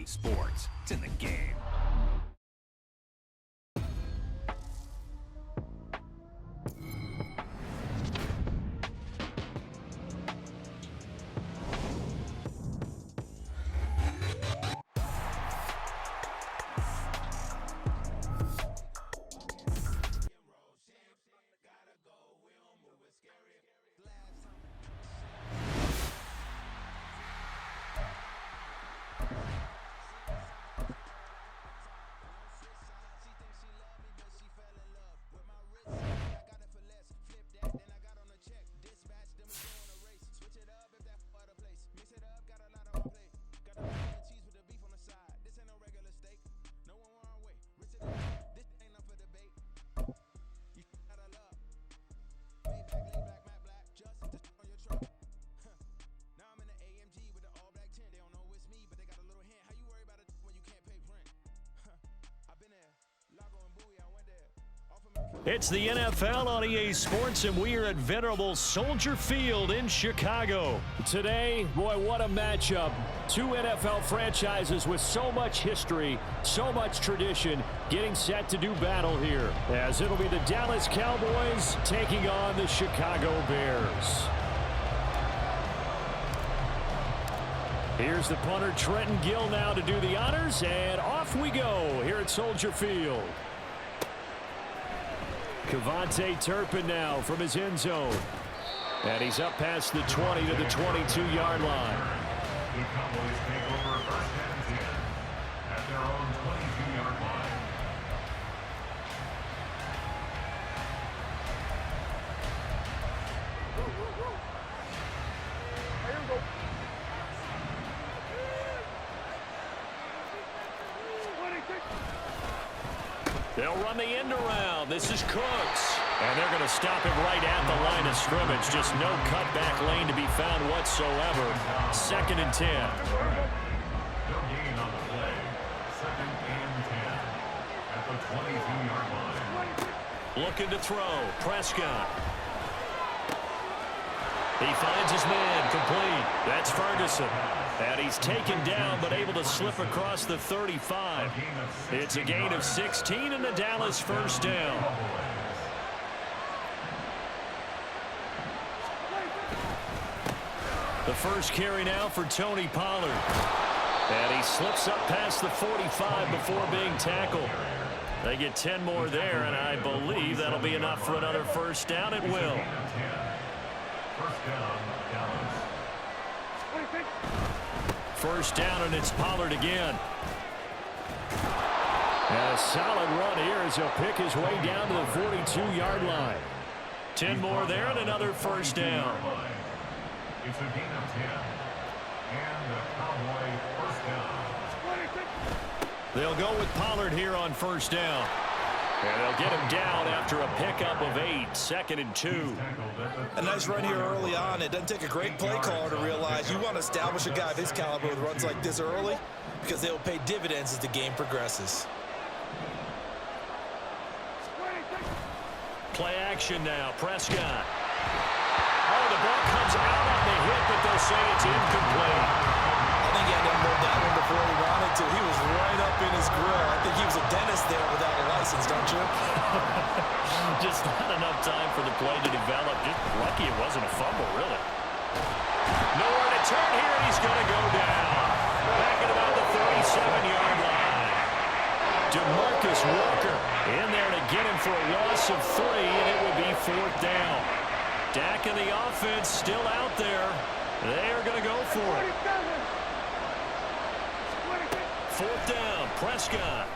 EA Sports. It's in the game. It's the NFL on EA Sports, and we are at venerable Soldier Field in Chicago. Today, boy, what a matchup. Two NFL franchises with so much history, so much tradition, getting set to do battle here, as it'll be the Dallas Cowboys taking on the Chicago Bears. Here's the punter, Trenton Gill, now to do the honors, and off we go here at Soldier Field. Kevontae Turpin now from his end zone. And he's up past the 20 to the 22-yard line. The Cowboys take over first and 10 at their own 22-yard line. They'll run the end around. This is Cooks. And they're going to stop him right at the line of scrimmage. Just no cutback lane to be found whatsoever. 2nd and 10. No gain on the play. 2nd and 10 at the 22-yard line. Looking to throw. Prescott. He finds his man complete. That's Ferguson. And he's taken down but able to slip across the 35. It's a gain of 16 and the Dallas first down. The first carry now for Tony Pollard. And he slips up past the 45 before being tackled. They get 10 more there, and I believe that'll be enough for another first down. It will. First down, Dallas. First down, and it's Pollard again. And a solid run here as he'll pick his way down to the 42-yard line. 10 more there and another first down. It's a gain of 10. And the Cowboy first down. They'll go with Pollard here on first down. And they'll get him down after a pickup of 8, 2nd and 2. A nice run here early on. It doesn't take a great play caller to realize you want to establish a guy of his caliber with runs like this early because they will pay dividends as the game progresses. Play action now. Prescott. Oh, the ball comes out on the hit, but they'll say it's incomplete. I think he had to unload that one before he wanted to. He was right up in his grill. I think he was a dentist there without a license, don't you? Just not enough time for the play to develop. Just lucky it wasn't a fumble, really. Nowhere to turn here, and he's going to go down. Back at about the 37-yard line. DeMarcus Walker in there to get him for a loss of 3, and it will be 4th down. Dak and the offense still out there. They are going to go for it. 4th down, Prescott.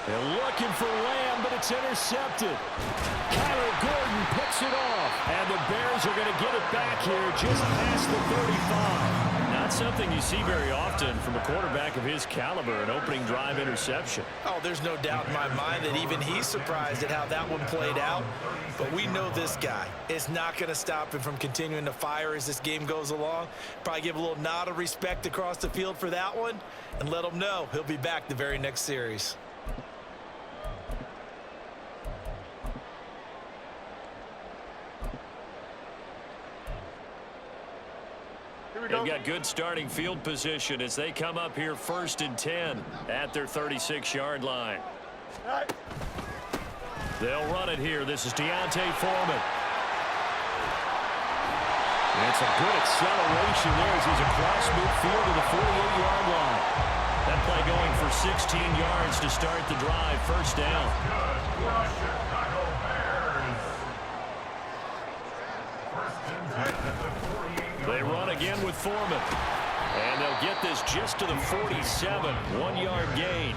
They're looking for Lamb, but it's intercepted. Kyler Gordon picks it off, and the Bears are going to get it back here just past the 35. Not something you see very often from a quarterback of his caliber, an opening drive interception. Oh, there's no doubt in my mind that even he's surprised at how that one played out. But we know this guy is not going to stop him from continuing to fire as this game goes along. Probably give a little nod of respect across the field for that one and let him know he'll be back the very next series. Here They've got good starting field position as they come up here 1st and 10 at their 36-yard line. They'll run it here. This is Deontay Foreman. It's a good acceleration there as he's across midfield to the 48-yard line. That play going for 16 yards to start the drive. First down. They run again with Foreman. And they'll get this just to the 47. 1-yard gain.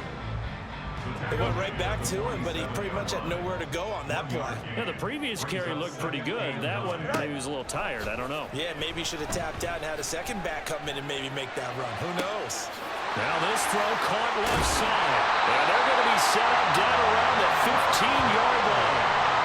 They went right back to him, but he pretty much had nowhere to go on that play. Yeah, the previous carry looked pretty good. That one, maybe he was a little tired. I don't know. Yeah, maybe he should have tapped out and had a second back come in and maybe make that run. Who knows? Now this throw caught left side. And they're going to be set up down around the 15-yard line.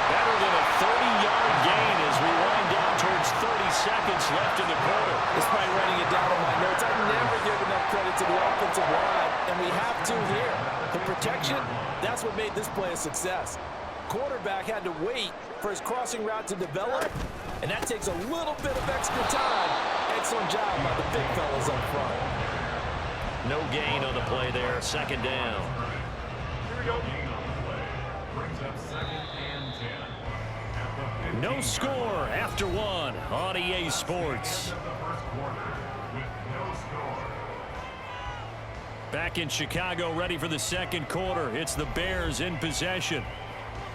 Better than a 30-yard gain as we wind down towards 30 seconds left in the quarter. Despite writing it down on my notes, I never give enough credit to the offensive line, and we have to here. The protection, that's what made this play a success. Quarterback had to wait for his crossing route to develop, and that takes a little bit of extra time. Excellent job by the big fellas up front. No gain on the play there. 2nd down. Here we go. Gain on the play. Brings up 2nd and 10. No score after 1 on EA Sports. Back in Chicago, ready for the 2nd quarter. It's the Bears in possession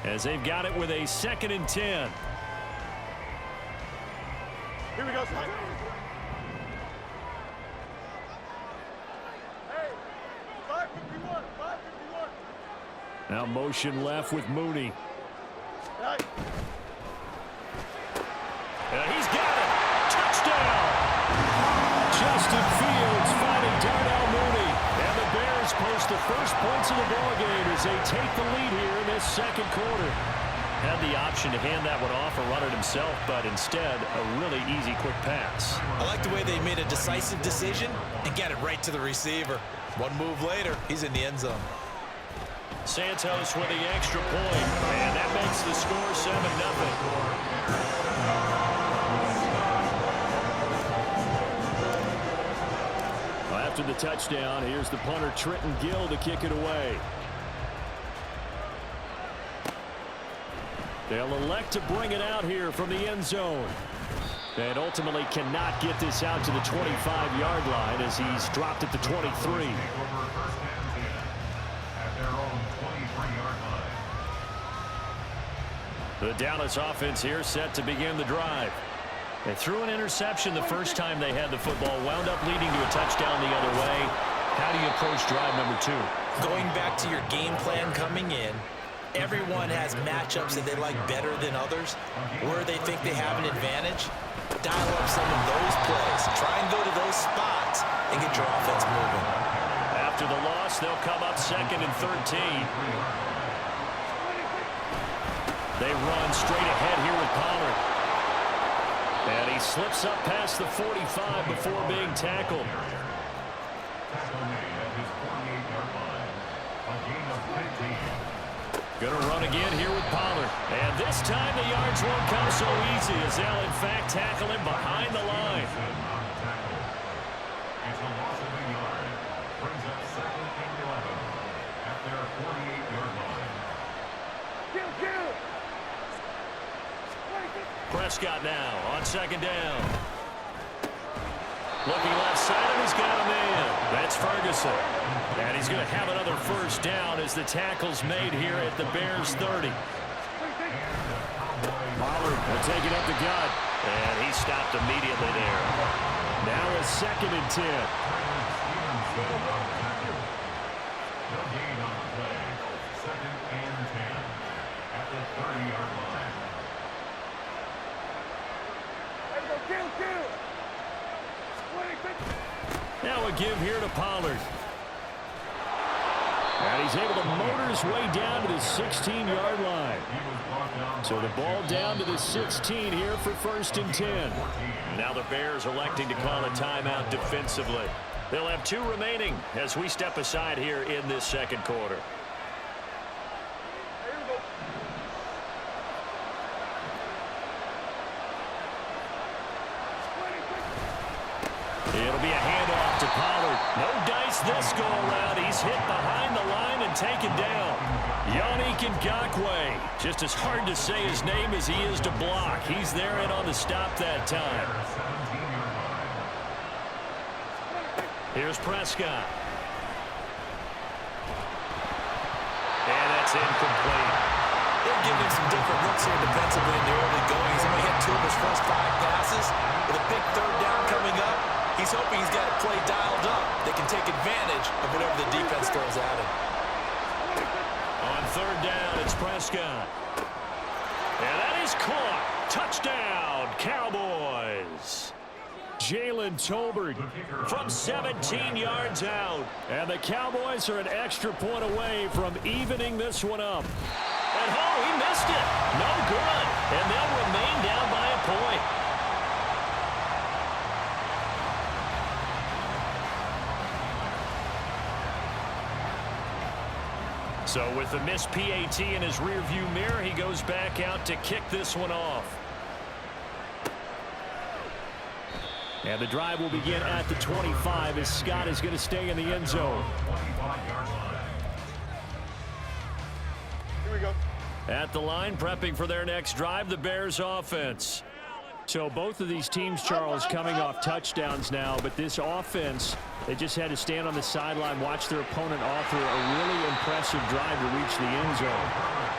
as they've got it with a 2nd and 10. Here we go, Sly. Hey, 551, 551. Now motion left with Mooney. Right. He's got it. Touchdown. Justin Fields finding Darnell Mooney. And the Bears post the first points of the ballgame as they take the lead here in this 2nd quarter. Had the option to hand that one off or run it himself, but instead a really easy quick pass. I like the way they made a decisive decision and got it right to the receiver. One move later, he's in the end zone. Santos with the extra point, and that makes the score 7-0. After the touchdown, here's the punter Trenton Gill to kick it away. They'll elect to bring it out here from the end zone. And ultimately cannot get this out to the 25-yard line as he's dropped at the 23. The Dallas offense here set to begin the drive. They threw an interception the first time they had the football, wound up leading to a touchdown the other way. How do you approach drive number 2? Going back to your game plan coming in, everyone has matchups that they like better than others, where they think they have an advantage. Dial up some of those plays. Try and go to those spots and get your offense moving. After the loss, they'll come up 2nd and 13. They run straight ahead here with Pollard. And he slips up past the 45 before being tackled. Going to run again here with Pollard. And this time the yards won't come so easy as they'll in fact tackle him behind the line. It's a loss of a yard. Brings up 2nd and 11 at their 48-yard line. Kill. Prescott now on 2nd down. Looking left side, and he's got a man. That's Ferguson. And he's going to have another first down as the tackle's made here at the Bears 30. Pollard will take it up the gut. And he stopped immediately there. Now a 2nd and 10. No gain on the play. 2nd and 10 at the 30-yard line. Kill. Now a give here to Pollard. And he's able to motor his way down to the 16-yard line. So the ball down to the 16 here for 1st and 10. Now the Bears electing to call a timeout defensively. They'll have 2 remaining as we step aside here in this 2nd quarter. It'll be a handoff to Pollard. No dice this go around. He's hit behind the line and taken down. Yannick Ngakoue. Just as hard to say his name as he is to block. He's there and on the stop that time. Here's Prescott. And that's incomplete. They're giving him some different looks here defensively in the early going. He's only hit 2 of his first 5 passes. With a big third down coming up, he's hoping he's got a play dialed up. They can take advantage of whatever the defense throws at him. On third down, it's Prescott. And that is caught. Touchdown, Cowboys. Jalen Tolbert from 17 yards out. And the Cowboys are an extra point away from evening this one up. And oh, he missed it. No good. And they'll remain down by a point. So with the missed PAT in his rearview mirror, he goes back out to kick this one off. And the drive will begin at the 25 as Scott is going to stay in the end zone. Here we go. At the line, prepping for their next drive, the Bears offense. So both of these teams, Charles, coming off touchdowns now, but this offense, they just had to stand on the sideline, watch their opponent author a really impressive drive to reach the end zone.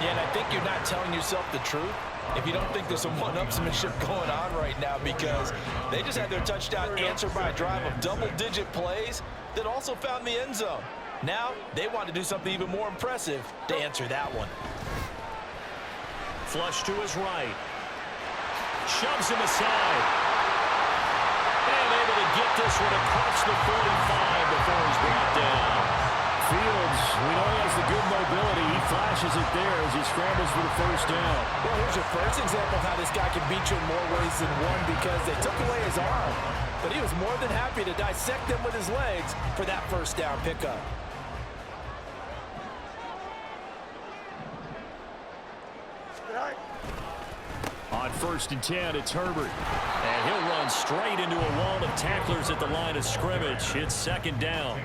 Yeah, and I think you're not telling yourself the truth if you don't think there's some one-upsmanship going on right now, because they just had their touchdown answered by a drive of double-digit plays that also found the end zone. Now they want to do something even more impressive to answer that one. Flush to his right. Shoves him aside. And able to get this one across the 45 before he's brought down. Fields, we know he has the good mobility. He flashes it there as he scrambles for the first down. Well, here's your first example of how this guy can beat you in more ways than one, because they took away his arm. But he was more than happy to dissect them with his legs for that first down pickup. On 1st and 10, it's Herbert. And he'll run straight into a wall of tacklers at the line of scrimmage. It's 2nd down.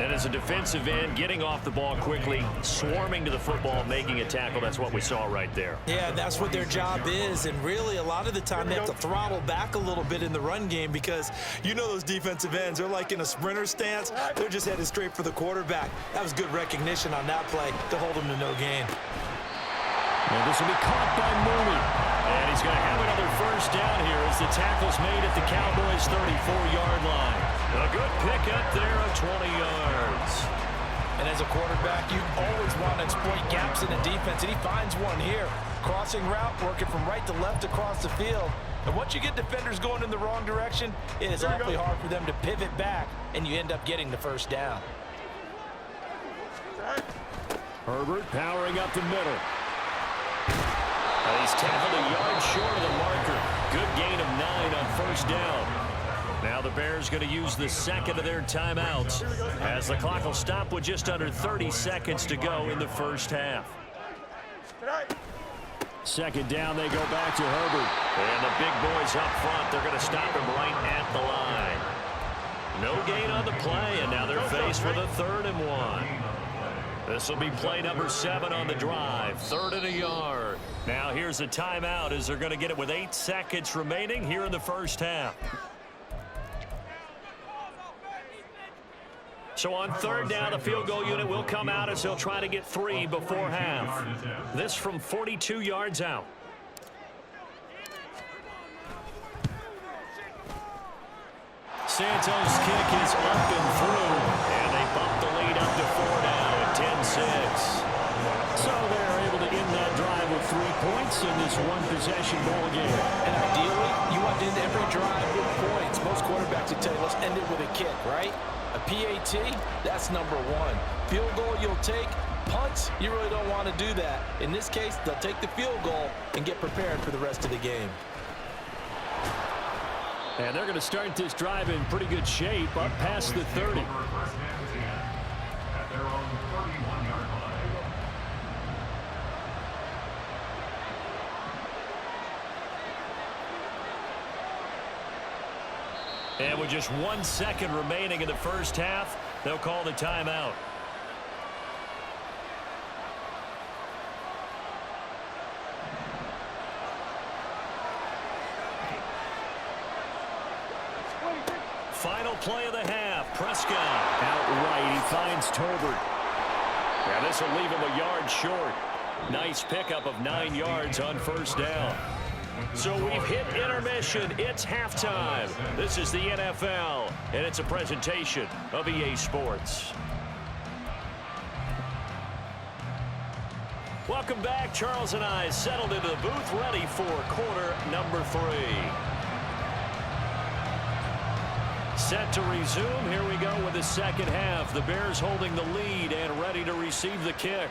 And as a defensive end, getting off the ball quickly, swarming to the football, making a tackle, that's what we saw right there. Yeah, that's what their job is. And really, a lot of the time, they have to throttle back a little bit in the run game, because you know those defensive ends, they're like in a sprinter stance. They're just headed straight for the quarterback. That was good recognition on that play to hold them to no gain. And this will be caught by Mooney. And he's going to have another first down here as the tackle's made at the Cowboys' 34-yard line. A good pickup there of 20 yards. And as a quarterback, you always want to exploit gaps in the defense, and he finds one here. Crossing route, working from right to left across the field. And once you get defenders going in the wrong direction, it is awfully hard for them to pivot back, and you end up getting the first down. Herbert powering up the middle. And he's tackled a yard short of the marker. Good gain of 9 on first down. Now the Bears going to use the second of their timeouts as the clock will stop with just under 30 seconds to go in the first half. 2nd down, they go back to Herbert. And the big boys up front, they're going to stop him right at the line. No gain on the play, and now they're faced with a 3rd and 1. This will be play number 7 on the drive. 3rd and a yard. Now here's a timeout as they're going to get it with 8 seconds remaining here in the first half. So on 3rd down, the field goal unit will come out as they'll try to get 3 before half. This from 42 yards out. Santos' kick is up and through. And they bump the lead up to 4 now at 10-6. So they're able to end that drive with 3 points in this one-possession ball game. And ideally, you want to end every drive with points. Most quarterbacks would tell you, let's end it with a kick, right? A PAT, that's number 1. Field goal you'll take. Punts, you really don't want to do that. In this case, they'll take the field goal and get prepared for the rest of the game. And they're going to start this drive in pretty good shape, up past the 30. At their own 31-yard line. And with just 1 second remaining in the first half, they'll call the timeout. Final play of the half. Prescott out right. He finds Tolbert. Yeah, this will leave him a yard short. Nice pickup of 9 yards on first down. So we've hit intermission. It's halftime. This is the NFL, and it's a presentation of EA Sports. Welcome back. Charles and I settled into the booth, ready for quarter number 3. Set to resume. Here we go with the second half. The Bears holding the lead and ready to receive the kick.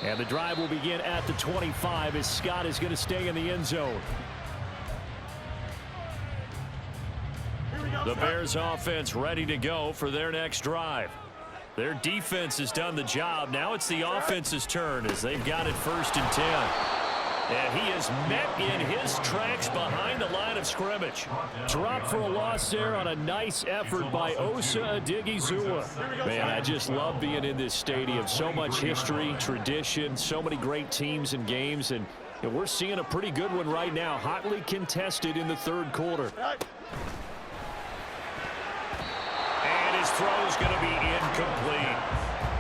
And the drive will begin at the 25 as Scott is going to stay in the end zone. The Bears offense ready to go for their next drive. Their defense has done the job. Now it's the offense's turn as they've got it 1st and 10. And he is met in his tracks behind the line of scrimmage. Drop for a loss there on a nice effort by Osa Odigizua. Man, I just love being in this stadium. So much history, tradition, so many great teams and games. And we're seeing a pretty good one right now. Hotly contested in the 3rd quarter. And his throw is going to be incomplete.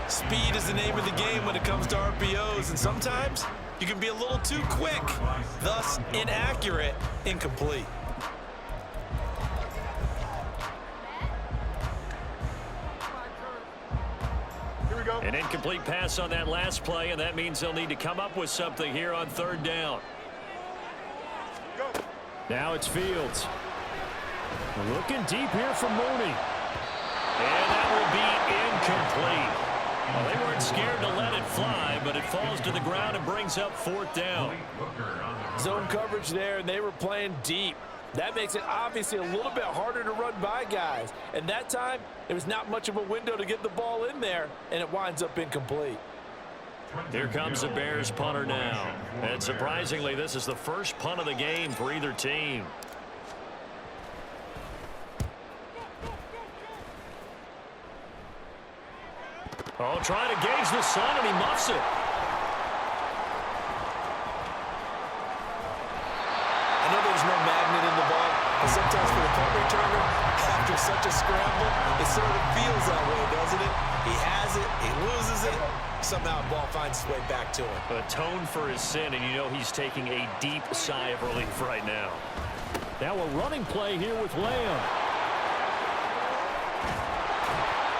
Speed is the name of the game when it comes to RPOs, and sometimes you can be a little too quick, thus inaccurate, incomplete. Here we go. An incomplete pass on that last play, and that means they'll need to come up with something here on 3rd down. Go. Now it's Fields. Looking deep here for Mooney. And that will be incomplete. Well, they weren't scared to let it fly, but it falls to the ground and brings up 4th down. Zone coverage there, and they were playing deep. That makes it obviously a little bit harder to run by guys. And that time, there was not much of a window to get the ball in there, and it winds up incomplete. Here comes the Bears punter now. And surprisingly, this is the first punt of the game for either team. Oh, trying to gauge the sun, and he muffs it. I know there's no magnet in the ball, but sometimes for the punt returner, after such a scramble, it sort of feels that way, doesn't it? He has it, he loses it, somehow the ball finds its way back to him. Atone for his sin, and you know he's taking a deep sigh of relief right now. Now a running play here with Lamb.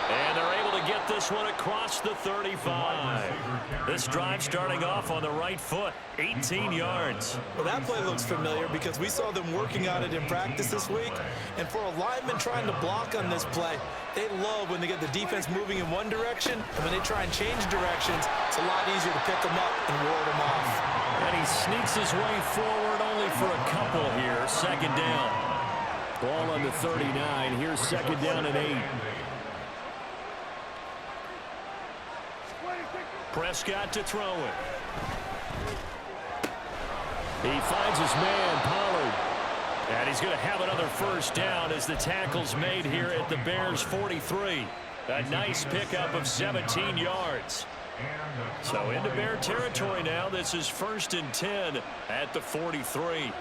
And they're able to get this one across the 35. This drive starting off on the right foot, 18 yards. Well, that play looks familiar because we saw them working on it in practice this week. And for a lineman trying to block on this play, they love when they get the defense moving in one direction, and when they try and change directions, it's a lot easier to pick them up and ward them off. And he sneaks his way forward only for a couple here. 2nd down. Ball on the 39. Here's 2nd down and 8. Prescott to throw it. He finds his man, Pollard. And he's going to have another 1st down as the tackle's made here at the Bears' 43. A nice pickup of 17 yards. So into Bear territory now. This is 1st and 10 at the 43.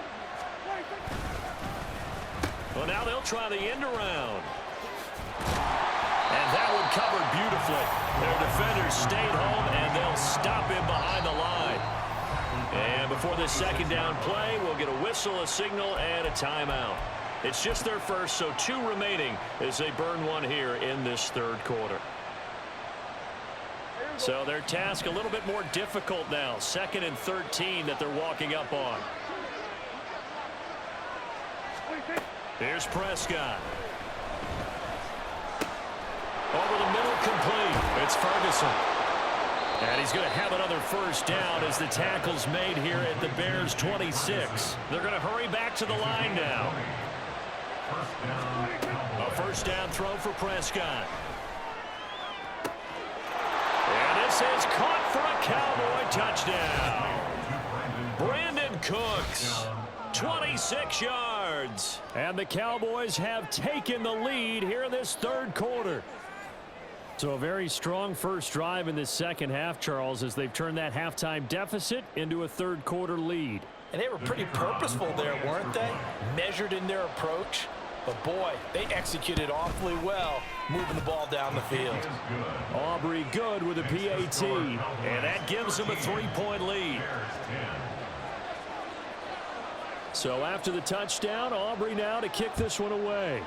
Well, now they'll try the end around. And that one covered beautifully. Their defenders stayed home, and they'll stop him behind the line. And before this 2nd down play, we'll get a whistle, a signal, and a timeout. It's just their first, so 2 remaining as they burn one here in this 3rd quarter. So their task a little bit more difficult now. 2nd and 13 that they're walking up on. Here's Prescott. Over the middle, complete. It's Ferguson. And he's going to have another 1st down as the tackle's made here at the Bears' 26. They're going to hurry back to the line now. A 1st down throw for Prescott. And this is caught for a Cowboy touchdown. Brandon Cooks, 26 yards. yards. And the Cowboys have taken the lead here in this third quarter. So a very strong first drive in this second half, Charles, as they've turned that halftime deficit into a third quarter lead. And they were pretty purposeful there, weren't they? Measured in their approach. But, boy, they executed awfully well moving the ball down the field. Aubrey good with a PAT, and that gives them a 3-point lead. So after the touchdown, Aubrey now to kick this one away.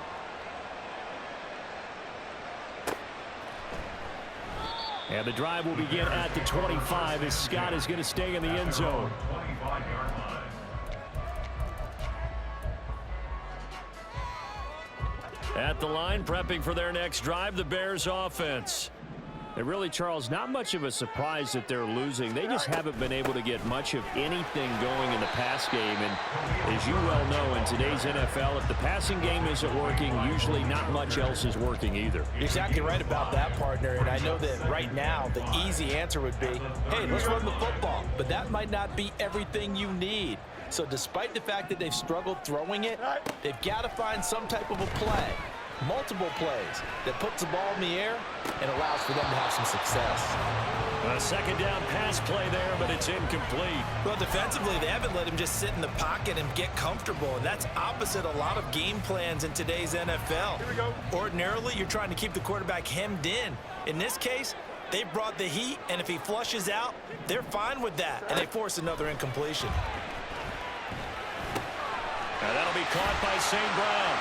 And the drive will begin at the 25 as Scott is going to stay in the end zone. At the line, prepping for their next drive, the Bears offense. And really, Charles, not much of a surprise that they're losing. They just haven't been able to get much of anything going in the pass game. And as you well know, in today's NFL, if the passing game isn't working, usually not much else is working either. You're exactly right about that, partner. And I know that right now the easy answer would be, hey, let's run the football. But that might not be everything you need. So despite the fact that they've struggled throwing it, they've got to find some type of a play, multiple plays, that puts the ball in the air and allows for them to have some success. A second down pass play there, but it's incomplete. Well, defensively, they haven't let him just sit in the pocket and get comfortable, and that's opposite a lot of game plans in today's NFL. Here we go. Ordinarily, you're trying to keep the quarterback hemmed in. In this case, they brought the heat, and if he flushes out, they're fine with that, and they force another incompletion. And that'll be caught by St. Brown.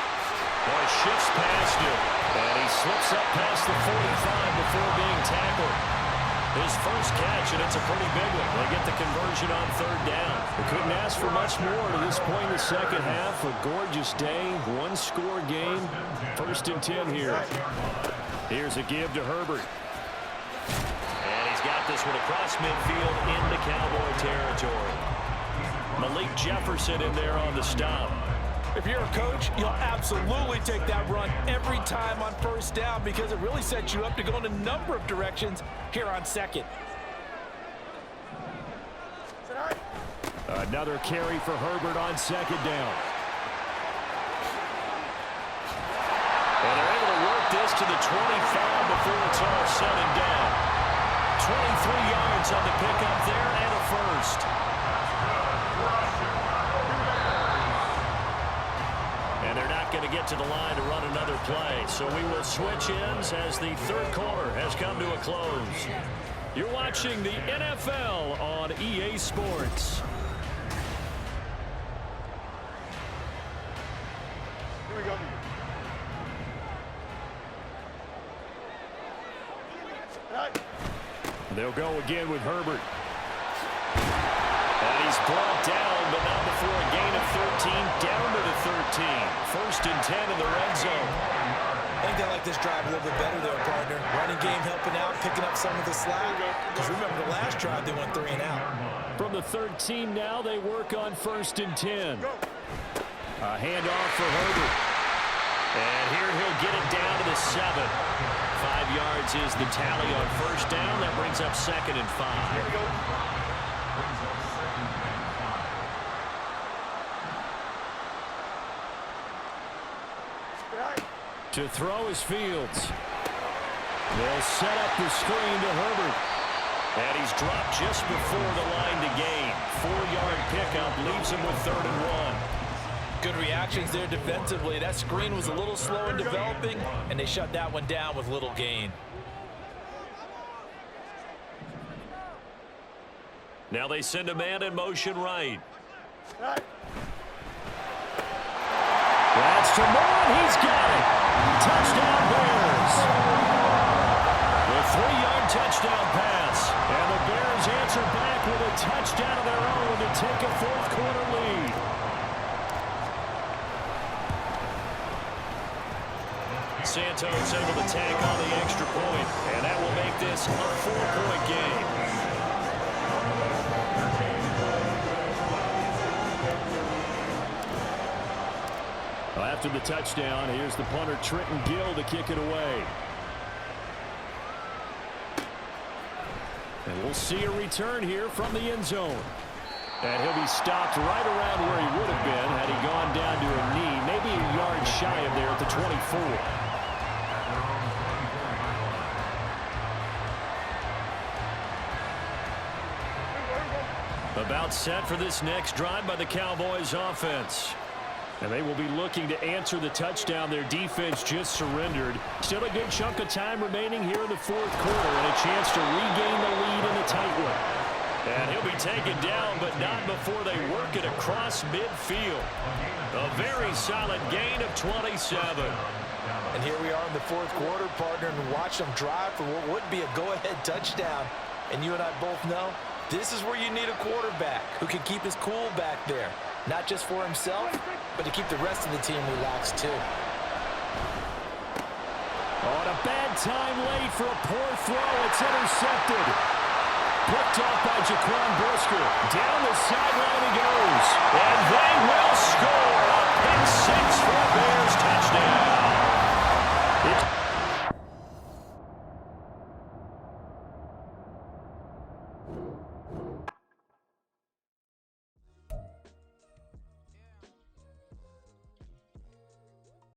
Boy, shifts past him. And he slips up past the 45 before being tackled. His first catch, and it's a pretty big one. They get the conversion on third down. They couldn't ask for much more to this point in the second half. A gorgeous day, one-score game. 1st and 10 here. Here's a give to Herbert. And he's got this one across midfield into Cowboy territory. Malik Jefferson in there on the stop. If you're a coach, you'll absolutely take that run every time on first down because it really sets you up to go in a number of directions here on second. Another carry for Herbert on second down. And they're able to work this to the 25 before it's all said and done. 23 yards on the pickup there and a first. And they're not going to get to the line to run another play. So we will switch ends as the third quarter has come to a close. You're watching the NFL on EA Sports. Here we go. They'll go again with Herbert. And he's brought down, but not before a gain of 13, down to the 13. 1st and 10 in the red zone. I think they like this drive a little bit better there, partner. Running game helping out, picking up some of the slack. Because remember, the last drive they went 3 and out. From the 13 now, they work on 1st and 10. A handoff for Herbert. And here he'll get it down to the 7. 5 yards is the tally on first down. That brings up 2nd and 5. Here we go. To throw is Fields. They'll set up the screen to Herbert. And he's dropped just before the line to gain. 4-yard pickup leaves him with 3rd and 1. Good reactions there defensively. That screen was a little slow in developing, and they shut that one down with little gain. Now they send a man in motion right. That's to Moore. He's got it. Touchdown Bears. A 3-yard touchdown pass. And the Bears answer back with a touchdown of their own to take a 4th quarter lead. Santos able to tack on the extra point, and that will make this a 4-point game. After the touchdown, here's the punter Trenton Gill to kick it away. And we'll see a return here from the end zone. And he'll be stopped right around where he would have been had he gone down to a knee shy of there at the 24. About set for this next drive by the Cowboys offense. And they will be looking to answer the touchdown their defense just surrendered. Still a good chunk of time remaining here in the fourth quarter and a chance to regain the lead in a tight one. And he'll be taken down, but not before they work it across midfield. A very solid gain of 27. And here we are in the fourth quarter, partner, and watch them drive for what would be a go-ahead touchdown. And you and I both know this is where you need a quarterback who can keep his cool back there. Not just for himself, but to keep the rest of the team relaxed too. On a bad time late for a poor throw. It's intercepted. Picked off by Jaquan Brisker. Down the sideline he goes. And they will score. A pick six for a Bears touchdown.